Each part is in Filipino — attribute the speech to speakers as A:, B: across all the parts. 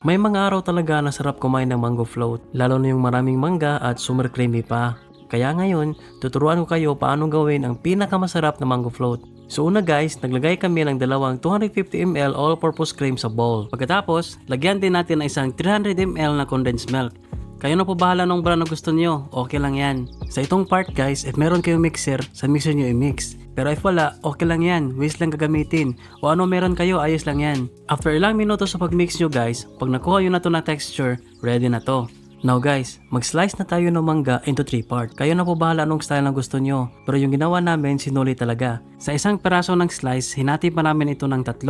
A: May mga araw talaga na sarap kumain ng mango float, lalo na yung maraming mangga at super creamy pa. Kaya ngayon, tuturuan ko kayo paano gawin ang pinakamasarap na mango float. So una guys, naglagay kami ng dalawang 250 ml all-purpose cream sa bowl. Pagkatapos, lagyan din natin ng isang 300 ml na condensed milk. Kayo na po bahala nung brand na gusto nyo, okay lang yan. Sa itong part guys, if meron kayong mixer, sa mixer nyo i-mix. Pero if wala, okay lang yan, waste lang gagamitin. O ano meron kayo, ayos lang yan. After ilang minuto sa pag-mix nyo guys, pag nakuha yun na to na texture, ready na to. Now guys, mag-slice na tayo ng mangga into 3 parts. Kayo na po bahala anong style na gusto nyo. Pero yung ginawa namin, sinuli talaga. Sa isang peraso ng slice, hinati pa namin ito ng 3.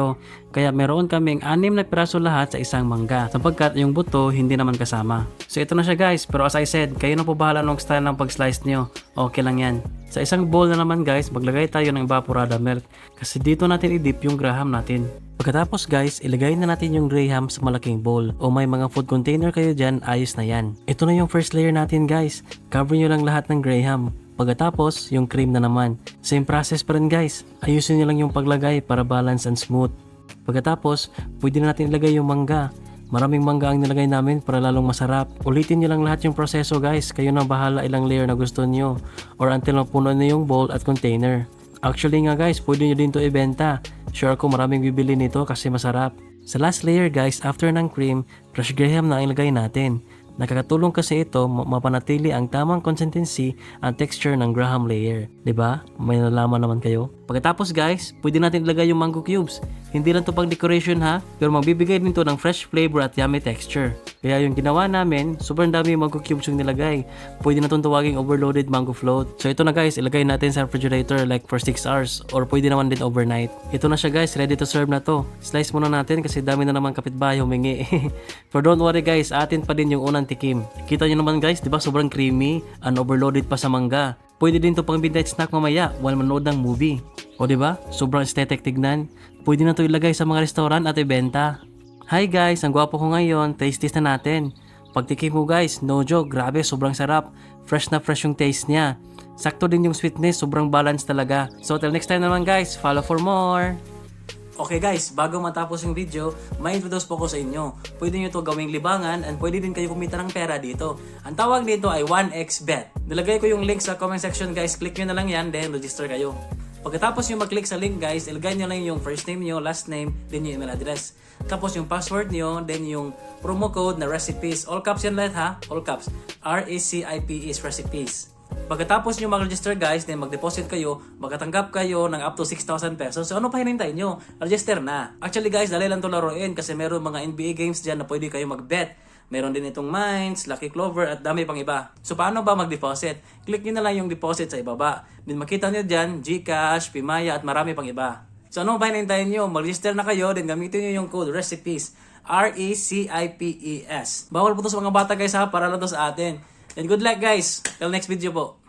A: Kaya meron kaming 6 na peraso lahat sa isang mangga. Sapagkat yung buto, hindi naman kasama. So ito na siya guys, pero as I said, kayo na po bahala anong style ng pag-slice nyo. Okay lang yan. Sa isang bowl na naman guys, maglagay tayo ng evaporada milk. Kasi dito natin i-dip yung graham natin. Pagkatapos guys, ilagay na natin yung graham sa malaking bowl o may mga food container kayo dyan, ayos na yan. Ito na yung first layer natin guys. Cover nyo lang lahat ng graham. Pagkatapos, yung cream na naman. Same process pa rin guys. Ayusin nyo lang yung paglagay para balance and smooth. Pagkatapos, pwede na natin ilagay yung mangga. Maraming mangga ang nilagay namin para lalong masarap. Ulitin nyo lang lahat yung proseso guys. Kayo na bahala ilang layer na gusto nyo or until mapuno na yung bowl at container. Actually nga guys, pwede nyo din to ibenta. Sure ako maraming bibili nito kasi masarap. Sa last layer guys, after ng cream, fresh graham na ang ilagay natin. Nakakatulong kasi ito mapanatili ang tamang consistency at texture ng graham layer. 'Di ba? May nalaman naman kayo. Pagkatapos guys, pwede natin ilagay yung mango cubes. Hindi lang to pang decoration ha, pero magbibigay din to ng fresh flavor at yummy texture. Kaya yung ginawa namin, sobrang dami yung mango cubes yung nilagay. Pwede na itong tawaging overloaded mango float. So ito na guys, ilagay natin sa refrigerator like for 6 hours or pwede naman din overnight. Ito na siya guys, ready to serve na to. Slice muna natin kasi dami na naman kapitbahay humingi. Pero don't worry guys, atin pa din yung unang tikim. Kita nyo naman guys, di ba sobrang creamy and overloaded pa sa mangga. Pwede din to pang midnight snack mamaya while manood ng movie. O di ba? Sobrang aesthetic tignan. Pwede na to ilagay sa mga restaurant at ibenta. Hi guys, ang gwapo ko ngayon. Taste na natin. Pagtikim mo guys, no joke, grabe, sobrang sarap. Fresh na fresh yung taste niya. Sakto din yung sweetness, sobrang balance talaga. So till next time naman guys, follow for more. Okay guys, bago matapos yung video, may introduce po ko sa inyo. Pwede nyo to gawing libangan and pwede din kayo kumita ng pera dito. Ang tawag dito ay 1xBet. Nilagay ko yung link sa comment section guys, click nyo na lang yan, then register kayo. Pagkatapos nyo mag-click sa link guys, ilagay nyo lang yung first name nyo, last name, then yung email address. Tapos yung password nyo, then yung promo code na recipes. All caps yan lahat ha, all caps. RECIPES recipes. Pagkatapos nyo mag-register guys, then mag-deposit kayo, magkatanggap kayo ng up to 6,000 pesos. So ano pa hinintay nyo? Register na. Actually guys, dali lang to laruin kasi meron mga NBA games dyan na pwede kayo mag-bet. Meron din itong Mines, Lucky Clover at dami pang iba. So paano ba mag-deposit? Click nyo na lang yung deposit sa ibaba. Then makita nyo dyan, GCash, Pimaya at marami pang iba. So ano ba hinintay nyo? Mag-register na kayo, then gamitin nyo yung code RECIPES. RECIPES. Bawal po to sa mga bata guys ha, para lang to sa atin. And good luck guys. Till next video po.